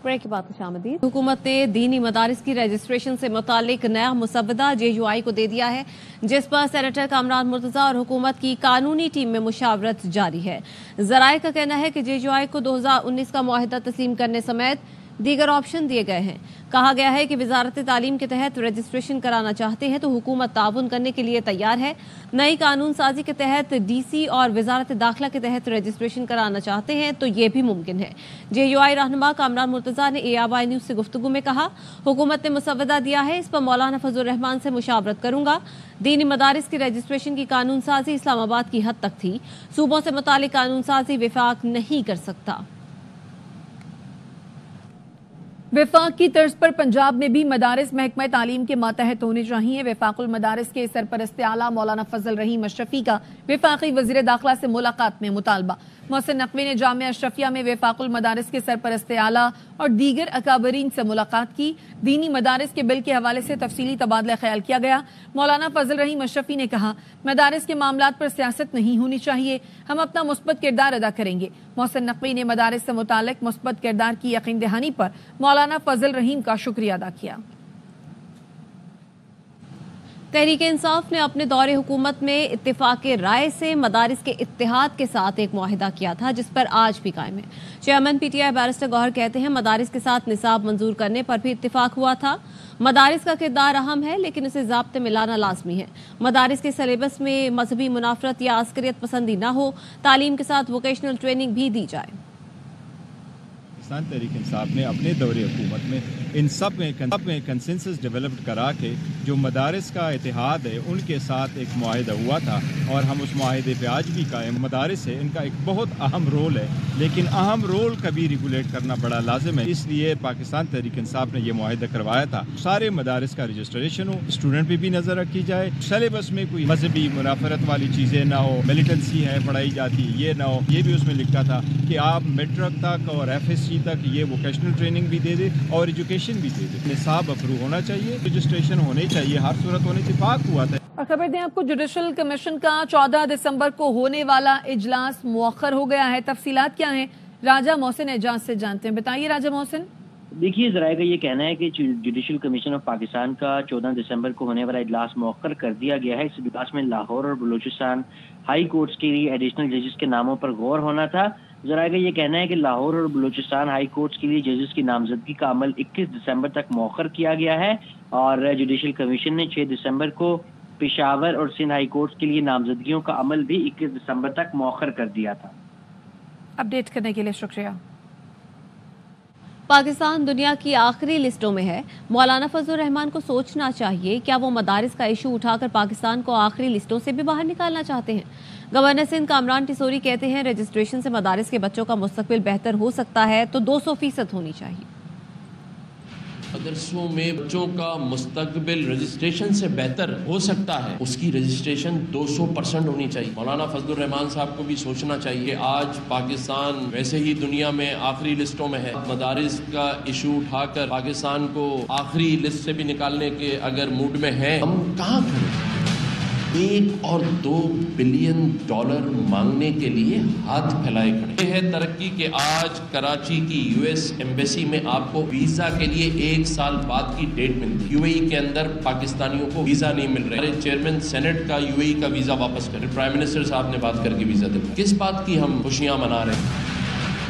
Break के बाद खुशामदीद। हुकूमत ने दीनी मदारिस की रजिस्ट्रेशन से मुतालिक नया मुसव्वदा JUI को दे दिया है, जिस पर सेनेटर कामरान मुर्तजा और हुकूमत की कानूनी टीम में मुशावरत जारी है। जराये का कहना है कि JUI को 2019 का मुआहिदा तस्लीम करने समेत दीगर ऑप्शन दिए गए हैं। कहा गया है कि वजारत तालीम के तहत रजिस्ट्रेशन कराना चाहते हैं तो हुकूमत ताउन करने के लिए तैयार है। नई कानून साजी के तहत DC और वजारत दाखिला के तहत रजिस्ट्रेशन कराना चाहते हैं तो ये भी मुमकिन है। JUI रहनुमा कामरान मुर्तजा ने ABI न्यूज से गुफ्तगू में कहा, हुकूमत ने मुसव्वदा दिया है, इस पर मौलाना फजल रहमान से मुशावरत करूंगा। दीनी मदारिस की रजिस्ट्रेशन की कानून साजी इस्लामाबाद की हद तक थी, सूबों से मुतालिक कानून साजी विफाक नहीं कर सकता। विफाक की तर्ज पर पंजाब में भी मदारिस महकमा तालीम के मातहत होने चाहिए। वफाकुल मदारिस के सरपरस्त आला मौलाना फजल रहीम अशरफी का वफाकी वजीर दाखिला से मुलाकात में मुतालबा। मोहसिन नकवी ने जामिया अशरफिया में वफाकुल मदारिस के सरपरस्त आला और दीगर अकाबरीन से मुलाकात की। दीनी मदारिस के बिल के हवाले से तफसीली तबादला ख्याल किया गया। मौलाना फजल रहीम अशरफी ने कहा, मदारिस के मामलात पर सियासत नहीं होनी चाहिए, हम अपना मुस्बत किरदार अदा करेंगे। मोहसिन नकवी ने मदारिस से मुतालिक मुस्बत किरदार की यकीन दहानी पर मौलाना फजल रहीम का शुक्रिया अदा किया। तहरीक इंसाफ ने अपने दौरे हुकूमत में इत्तेफाक राय से मदारिस के इत्तेहाद के साथ एक मुआहिदा किया था, जिस पर आज भी कायम है। चेयरमैन PTI बैरिस्टर गौहर कहते हैं, मदारिस के साथ निसाब मंजूर करने पर भी इत्तेफाक हुआ था। मदारिस का किरदार अहम है, लेकिन उसे ज़ाब्ते में लाना लाजमी है। मदारिस के सिलेबस में मजहबी मुनाफरत या अस्करियत पसंदी न हो, तालीम के साथ वोकेशनल ट्रेनिंग भी दी जाए। तहरीक इंसाफ ने अपने दौरे हुकूमत में इन सब में कंसेंसस डेवलप्ड करा के जो मदारिस का इतिहाद है उनके साथ एक मुआहिदा हुआ था और हम उस मुआहिदे पे आज भी कायम। मदारिस है, इनका एक बहुत अहम रोल है, लेकिन अहम रोल कभी रेगुलेट करना बड़ा लाजिम है। इसलिए पाकिस्तान तहरीक इंसाफ ने यह मुआहिदा करवाया था, सारे मदारिस का रजिस्ट्रेशन हो, स्टूडेंट पे भी नजर रखी जाए, सिलेबस में कोई मजहबी मुनाफरत वाली चीज़ें ना हो, मिलिटेंसी है पढ़ाई जाती है ये ना हो। ये भी उसमें लिखा था कि आप मैट्रिक तक और FSC तक ये वोकेशनल ट्रेनिंग भी दे दे और एजुकेशन भी दे दे। निसाब अप्रूव होना चाहिए, रजिस्ट्रेशन होनी चाहिए, हर सूरत होने से पाक हुआ था। और खबर दें आपको, जुडिशल कमीशन का 14 दिसंबर को होने वाला इजलास मुअख्खर हो गया है। तफसीलात क्या हैं, राजा मोहसिन एजाज से जानते हैं। बताइए राजा मोहसिन। देखिए, जराये का ये कहना है कि जुडिशल कमीशन ऑफ पाकिस्तान का 14 दिसंबर को होने वाला इजलास मुअख्खर कर दिया गया है। इस इजलास में लाहौर और बलूचिस्तान हाई कोर्ट्स के लिए एडिशनल जजेस के नामों पर गौर होना था। जराये का ये कहना है कि लाहौर और बलूचिस्तान हाई कोर्ट्स के लिए जजेस की नामजदगी का अमल 21 दिसंबर तक मुअख्खर किया गया है और जुडिशल कमीशन ने 6 दिसंबर को पेशावर और सिंध हाई कोर्ट्स के लिए नामजदगियों का अमल भी 21 दिसंबर तक मुअख्खर कर दिया था। अपडेट करने के लिए शुक्रिया। पाकिस्तान दुनिया की आखिरी लिस्टों में है। मौलाना फजल रहमान को सोचना चाहिए, क्या वो मदारिस का इशू उठाकर पाकिस्तान को आखिरी लिस्टों से भी बाहर निकालना चाहते हैं। गवर्नर सिंध कामरान टिसोरी कहते हैं, रजिस्ट्रेशन से मदारिस के बच्चों का मुस्तकबिल बेहतर हो सकता है तो 200% होनी चाहिए। मदरसों में बच्चों का मुस्तकबिल रजिस्ट्रेशन से बेहतर हो सकता है, उसकी रजिस्ट्रेशन 200% होनी चाहिए। मौलाना फजल रहमान साहब को भी सोचना चाहिए। आज पाकिस्तान वैसे ही दुनिया में आखिरी लिस्टों में है, मदारिस का इशू उठाकर पाकिस्तान को आखिरी लिस्ट से भी निकालने के अगर मूड में है, हम कहाँ खड़े। 1 और 2 बिलियन डॉलर मांगने के लिए हाथ फैलाए खड़े। ये है तरक्की के आज कराची की US एम्बेसी में आपको वीजा के लिए 1 साल बाद की डेट मिलती। UAE के अंदर पाकिस्तानियों को वीजा नहीं मिल रहा है। चेयरमैन सेनेट का UAE का वीजा वापस करे, प्राइम मिनिस्टर साहब ने बात करके वीजा दे। किस बात की हम खुशियां मना रहे हैं।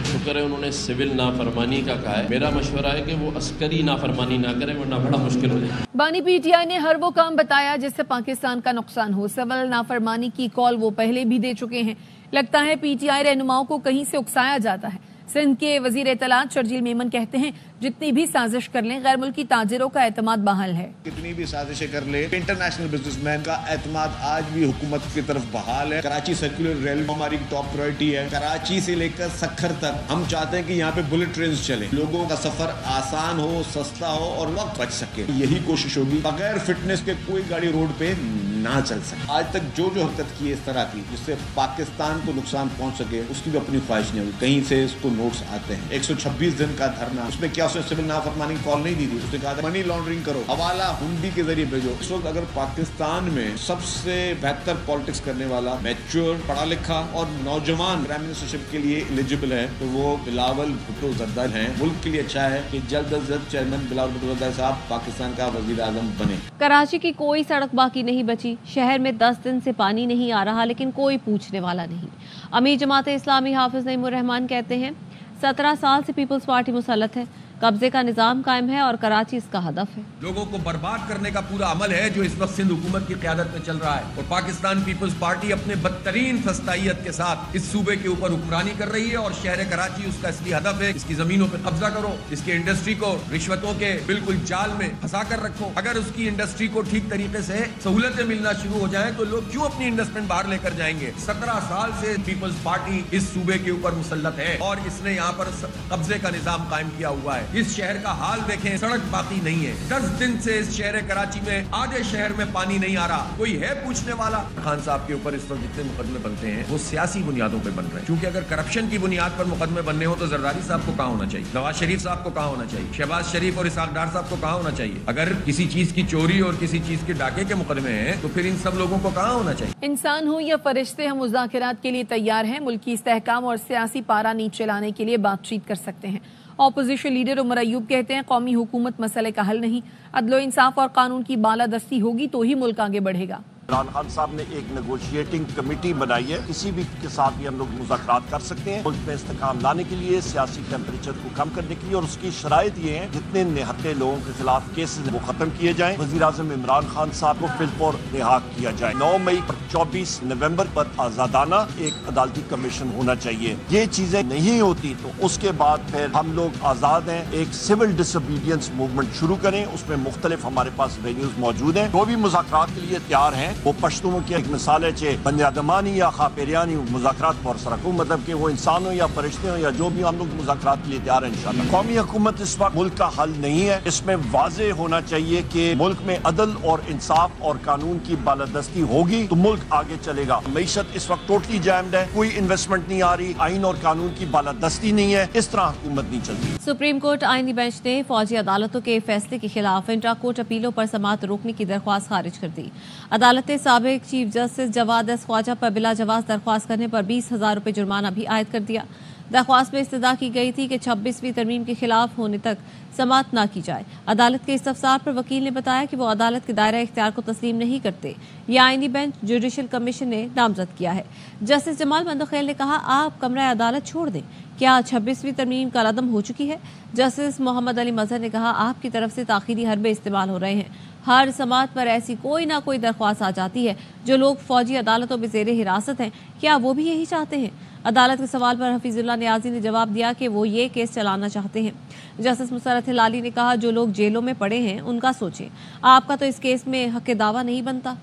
शुक्र है उन्होंने सिविल नाफरमानी का कहा है। मेरा मशवरा है कि वो अस्करी नाफरमानी ना करें, वरना बड़ा मुश्किल हो जाए। बानी PTI ने हर वो काम बताया जिससे पाकिस्तान का नुकसान हो। सिविल नाफरमानी की कॉल वो पहले भी दे चुके हैं। लगता है PTI रहनुमाओं को कहीं से उकसाया जाता है। सिंध के वजीर इत्तलात शर्जील मेमन कहते हैं, जितनी भी साजिश कर लें, गैर मुल्की ताजिरों का एतमाद बहाल है। कितनी भी साजिशें कर ले, इंटरनेशनल बिजनेसमैन का एतमाद आज भी हुकूमत की तरफ बहाल है। कराची सर्कुलर रेल हमारी टॉप प्रायोरिटी है। कराची से लेकर सखर तक हम चाहते हैं कि यहाँ पे बुलेट ट्रेन चले, लोगों का सफर आसान हो, सस्ता हो और वक्त बच सके। यही कोशिश होगी। बगैर फिटनेस के कोई गाड़ी रोड पे ना चल सके। आज तक जो हरकत की है इस तरह की जिससे पाकिस्तान को नुकसान पहुंच सके, उसकी भी अपनी ख्वाहिश नहीं होगी। कहीं से इसको नोट्स आते हैं। 126 दिन का धरना, उसमें क्या पास में सिविल नाफरमानी कॉल नहीं दी थी, उसने कहा था मनी लॉन्ड्रिंग करो, हवाला हुंडी के जरिए भेजो। इस वक्त अगर पाकिस्तान में सबसे बेहतर पॉलिटिक्स करने वाला, मैच्योर, पढ़ा लिखा और नौजवान प्राइम मिनिस्टरशिप के लिए एलिजिबल है तो वो बिलावल भुट्टो जरदारी हैं। मुल्क के लिए अच्छा है कि जल्द अज जल्द चेयरमैन बिलावल भुट्टो जरदारी साहब पाकिस्तान का वजीर आजम बने। कराची की कोई सड़क बाकी नहीं बची। शहर में 10 दिन से पानी नहीं आ रहा, लेकिन कोई पूछने वाला नहीं। अमीर जमात इस्लामी हाफिज नईमुर रहमान कहते हैं 17 साल से पीपल्स पार्टी मुसल्लत है, कब्जे का निजाम कायम है और कराची इसका हदफ है। लोगों को बर्बाद करने का पूरा अमल है जो इस वक्त सिंध हुकूमत की क़यादत में चल रहा है, और पाकिस्तान पीपल्स पार्टी अपने बदतरीन फस्तायत के साथ इस सूबे के ऊपर हुक्मरानी कर रही है और शहर कराची उसका असली हदफ है। इसकी जमीनों पर कब्जा करो, इसकी इंडस्ट्री को रिश्वतों के बिल्कुल जाल में फंसा कर रखो। अगर उसकी इंडस्ट्री को ठीक तरीके से सहूलतें मिलना शुरू हो जाए तो लोग क्यों अपनी इन्वेस्टमेंट बाहर लेकर जाएंगे। 17 साल से पीपल्स पार्टी इस सूबे के ऊपर मुसल्लत है और इसने यहाँ पर कब्जे का निजाम कायम किया हुआ है। इस शहर का हाल देखें, सड़क बाकी नहीं है। 10 दिन से इस शहर कराची में आधे शहर में पानी नहीं आ रहा, कोई है पूछने वाला। खान साहब के ऊपर इस वक्त जितने मुकदमे बनते हैं वो सियासी बुनियादों पर बन रहे हैं, क्योंकि अगर करप्शन की बुनियाद पर मुकदमे बनने हो तो जरदारी साहब को कहाँ होना चाहिए, नवाज शरीफ साहब को कहाँ होना चाहिए, शहबाज शरीफ और इसहाक डार साहब को कहाँ होना चाहिए। अगर किसी चीज की चोरी और किसी चीज के डाके के मुकदमे हैं तो फिर इन सब लोगों को कहाँ होना चाहिए। इंसान हो या फरिश्ते, हम मुज़ाकरात के लिए तैयार हैं। मुल्की इस्तेहकाम और सियासी पारा नीचे लाने के लिए बातचीत कर सकते हैं। ऑपोजिशन लीडर उमर अयूब कहते हैं कौमी हुकूमत मसले का हल नहीं, अदलो इंसाफ और कानून की बालादस्ती होगी तो ही मुल्क आगे बढ़ेगा। इमरान खान साहब ने एक नेगोशिएटिंग कमेटी बनाई है, किसी भी के साथ भी हम लोग मुज़ाकरात कर सकते हैं। मुल्क में इस्तेकाम लाने के लिए, सियासी टेम्परेचर को कम करने के लिए, और उसकी शराइत ये है जितने निहत्ते लोगों के खिलाफ केसेस वो खत्म किए जाएं। वज़ीर आज़म इमरान खान साहब को फिलफौर रिहा किया जाए। 9 मई और 24 नवंबर पर आज़ादाना एक अदालती कमीशन होना चाहिए। ये चीजें नहीं होती तो उसके बाद फिर हम लोग आज़ाद हैं, एक सिविल डिसोबीडियंस मूवमेंट शुरू करें। उसमें मुख्तलिफ हमारे पास वेन्यूज मौजूद हैं, जो भी मुज़ाकरात के लिए तैयार हैं। वो पश्तूनों की एक मिसाल है चे बंदयादमानी या खापेरियानी मुज़ाकरात पर सरकू, मतलब कि वो इंसान हो या फरिश्ते हो या जो भी, हम लोग मुज़ाकरात के लिए तैयार हैं इंशाअल्लाह। कौमी हुकूमत इस वक्त मुल्क का हल नहीं है। इसमें वाज़े होना चाहिए कि मुल्क में अदल और इंसाफ और कानून की बालादस्ती होगी तो मुल्क आगे चलेगा। मईशत इस वक्त टोटली जैम्ड है, कोई इन्वेस्टमेंट नहीं आ रही, आइन और कानून की बालादस्ती नहीं है, इस तरह हुकूमत नहीं चलती। सुप्रीम कोर्ट आईनी बेंच ने फौजी अदालतों के फैसले के खिलाफ इंट्रा कोर्ट अपीलों पर समाअत रोकने की दरख्वास्त खारिज कर दी। अदालत ने साबिक chief justice Jawad S Khawaja पर बिला जवाज दरख्वास्त करने पर 20,000 रुपये जुर्माना भी आयद कर दिया। दरख्वास्त में इस्तदा की गई थी कि 26वीं तरमीम के खिलाफ होने तक समाअत न की जाए। अदालत के इस्तफसार पर वकील ने बताया कि वो अदालत के दायरा इख्तियार को तस्लीम नहीं करते। यह आईनी बेंच जुडिशल कमीशन ने नामजद किया है। जस्टिस जमाल मंदखेल ने कहा, आप कमरा अदालत छोड़ दें, क्या 26वीं तरमीम कलअदम हो चुकी है। जस्टिस मोहम्मद अली मजहर ने कहा, आपकी तरफ से ताखीरी हरबे इस्तेमाल हो रहे हैं। हर समाअत पर ऐसी कोई ना कोई दरख्वास्त आ जाती है। जो लोग फौजी अदालतों में जेर हिरासत हैं, क्या वो भी यही चाहते हैं। अदालत के सवाल पर हफीजुल्लाह नियाजी ने जवाब दिया कि वो ये केस चलाना चाहते हैं। जस्टिस मुसरत हिलाली ने कहा, जो लोग जेलों में पड़े हैं उनका सोचें, आपका तो इस केस में हक दावा नहीं बनता।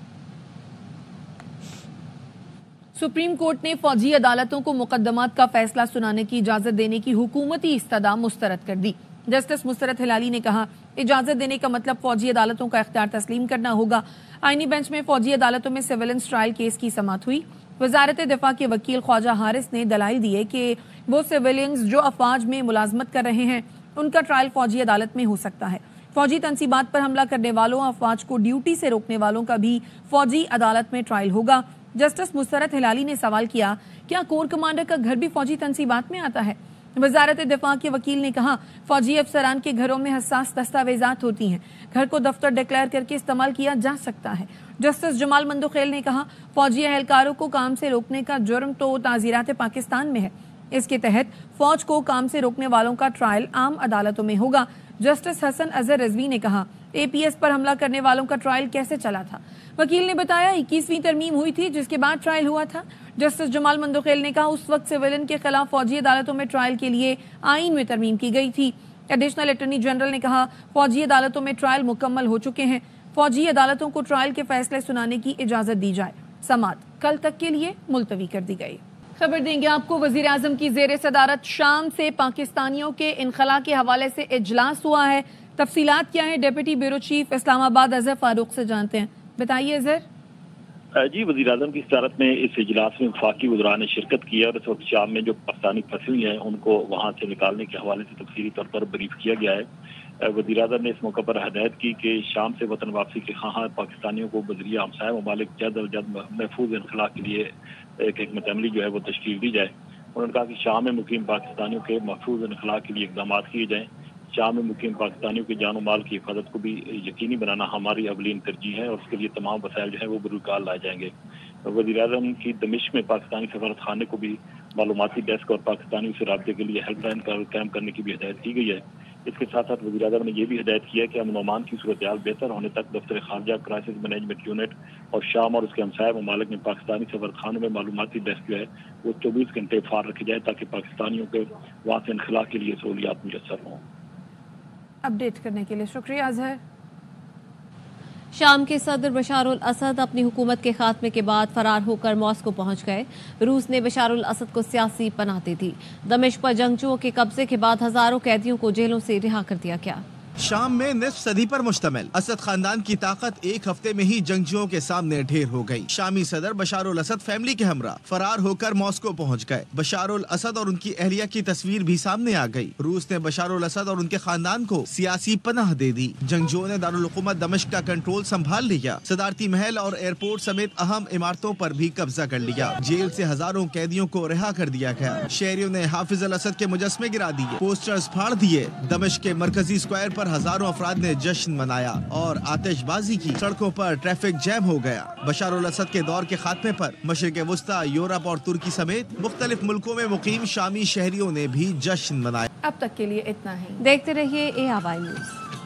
सुप्रीम कोर्ट ने फौजी अदालतों को मुकदमात का फैसला सुनाने की इजाजत देने की हुकूमती इस्तदा मुस्तरद कर दी। जस्टिस मुसरत हिलाली ने कहा, इजाजत देने का मतलब फौजी अदालतों का इख्तियार तस्लीम करना होगा। आईनी बेंच में फौजी अदालतों में सिविलियंस ट्रायल केस की समाअत हुई। वजारत दिफा के वकील ख्वाजा हारिस ने दलाइल दिए कि वो सिविलियंस जो अफवाज में मुलाजमत कर रहे हैं उनका ट्रायल फौजी अदालत में हो सकता है। फौजी तनसीबात पर हमला करने वालों, अफवाज को ड्यूटी से रोकने वालों का भी फौजी अदालत में ट्रायल होगा। जस्टिस मुसरत हिलाली ने सवाल किया, क्या कोर कमांडर का घर भी फौजी तनसीबात में आता है। वजारत दिफा के वकील ने कहा, फौजी अफसरान के घरों में हसास दस्तावेजात होती हैं, घर को दफ्तर डिक्लेयर करके इस्तेमाल किया जा सकता है। जस्टिस जमाल मंदखेल ने कहा, फौजी एहलकारों को काम से रोकने का जुर्म तो ताज़ीरात पाकिस्तान में है। इसके तहत फौज को काम से रोकने वालों का ट्रायल आम अदालतों में होगा। जस्टिस हसन अजहर रिजवी ने कहा, एपीएस पर हमला करने वालों का ट्रायल कैसे चला था। वकील ने बताया, 21वीं तरमीम हुई थी जिसके बाद ट्रायल हुआ था। जस्टिस जमाल मंदखेल ने कहा, उस वक्त सिविलियन के खिलाफ फौजी अदालतों में ट्रायल के लिए आईन में तरमीम की गई थी। एडिशनल अटॉर्नी जनरल ने कहा, फौजी अदालतों में ट्रायल मुकम्मल हो चुके हैं। फौजी अदालतों को ट्रायल के फैसले सुनाने की इजाजत दी जाए। समाअत कल तक के लिए मुलतवी कर दी गई। खबर देंगे आपको, वजीर आजम की जेर सदारत शाम से पाकिस्तानियों के इनखला के हवाले से इजलास हुआ है। तफसीलात क्या है, deputy bureau chief Islamabad Azhar Farooq से जानते हैं। बताइए अजहर। جی، وزیر اعظم کی صدارت میں اس اجلاس میں وفاقی وزراء نے شرکت کی ہے اور اس وقت شام میں جو پاکستانی پھنسی ہوئی ہیں ان کو وہاں سے نکالنے کے حوالے سے تفصیلی طور پر بریف کیا گیا ہے۔ وزیر اعظم نے اس موقع پر ہدایت کی کہ شام سے وطن واپسی کے خواہاں پاکستانیوں کو بذریعہ ہمسائے ممالک جلد از جلد محفوظ انخلاء کے لیے ایک حکمت عملی جو ہے وہ تشکیل دی جائے۔ انہوں نے کہا کہ شام میں مقیم پاکستانیوں کے محفوظ انخلاء کے لیے اقدامات کیے جائیں۔ شام میں مقیم پاکستانیوں کے جان و مال کی حفاظت کو بھی یقینی بنانا ہماری اولین ترجیح ہے اور اس کے لیے تمام وسائل جو ہے وہ بروکار لائے جائیں گے۔ وزیر اعظم کی دمشق میں پاکستانی سفارت خانے کو بھی معلوماتی ڈیسک اور پاکستانیوں سے رابطے کے لیے ہیلپ لائن قائم کرنے کی بھی ہدایت کی گئی ہے۔ اس کے ساتھ ساتھ وزیر اعظم نے یہ بھی ہدایت کی ہے کہ امن و امان کی صورتحال بہتر ہونے تک دفتر خارجہ کرائسس مینجمنٹ یونٹ اور شام اور اس کے ہمسائے ممالک میں پاکستانی سفارت خانوں میں معلوماتی ڈیسک جو ہے وہ 24 گھنٹے فعال رکھے جائے تاکہ پاکستانیوں کے وہاں سے انخلاء کے لیے سہولیات میسر ہوں۔ اپڈیٹ کرنے کے لیے شکریہ اظہر۔ شام کے صدر بشار الاسد اپنی حکومت کے خاتمے کے بعد فرار ہو کر ماسکو پہنچ گئے۔ روس نے بشار الاسد کو سیاسی پناہ دی تھی۔ دمشق پر جنگجوؤں کے قبضے کے بعد ہزاروں قیدیوں کو جیلوں سے رہا کر دیا گیا۔ شام میں نصف صدی پر مشتمل اسد خاندان کی طاقت ایک ہفتے میں ہی جنگجوؤں کے سامنے ڈھیر ہو گئی۔ شامی صدر بشار الاسد فیملی کے ہمراہ فرار ہو کر ماسکو پہنچ گئے۔ بشار الاسد اور ان کی اہلیہ کی تصویر بھی سامنے آ گئی۔ روس نے بشار الاسد اور ان کے خاندان کو سیاسی پناہ دے دی۔ جنگجوؤں نے دارالحکومت دمشق کا کنٹرول سنبھال لیا۔ صدارتی محل اور ایئرپورٹ سمیت اہم عمارتوں پر بھی قبضہ کر لیا۔ جیل سے ہزاروں قیدیوں کو رہا کر دیا گیا۔ شہریوں نے حافظ الاسد کے مجسمے گرا دیے، پوسٹرز پھاڑ دیے۔ دمشق کے مرکزی اسکوائر پر ہزاروں افراد نے جشن منایا اور آتش بازی کی۔ سڑکوں پر ٹریفک جیم ہو گیا۔ بشار الاسد کے دور کے خاتمے پر مشرق وسطی، یورپ اور ترکی سمیت مختلف ملکوں میں مقیم شامی شہریوں نے بھی جشن منایا۔ اب تک کے لیے اتنا ہی۔ دیکھتے رہیے ARY نیوز۔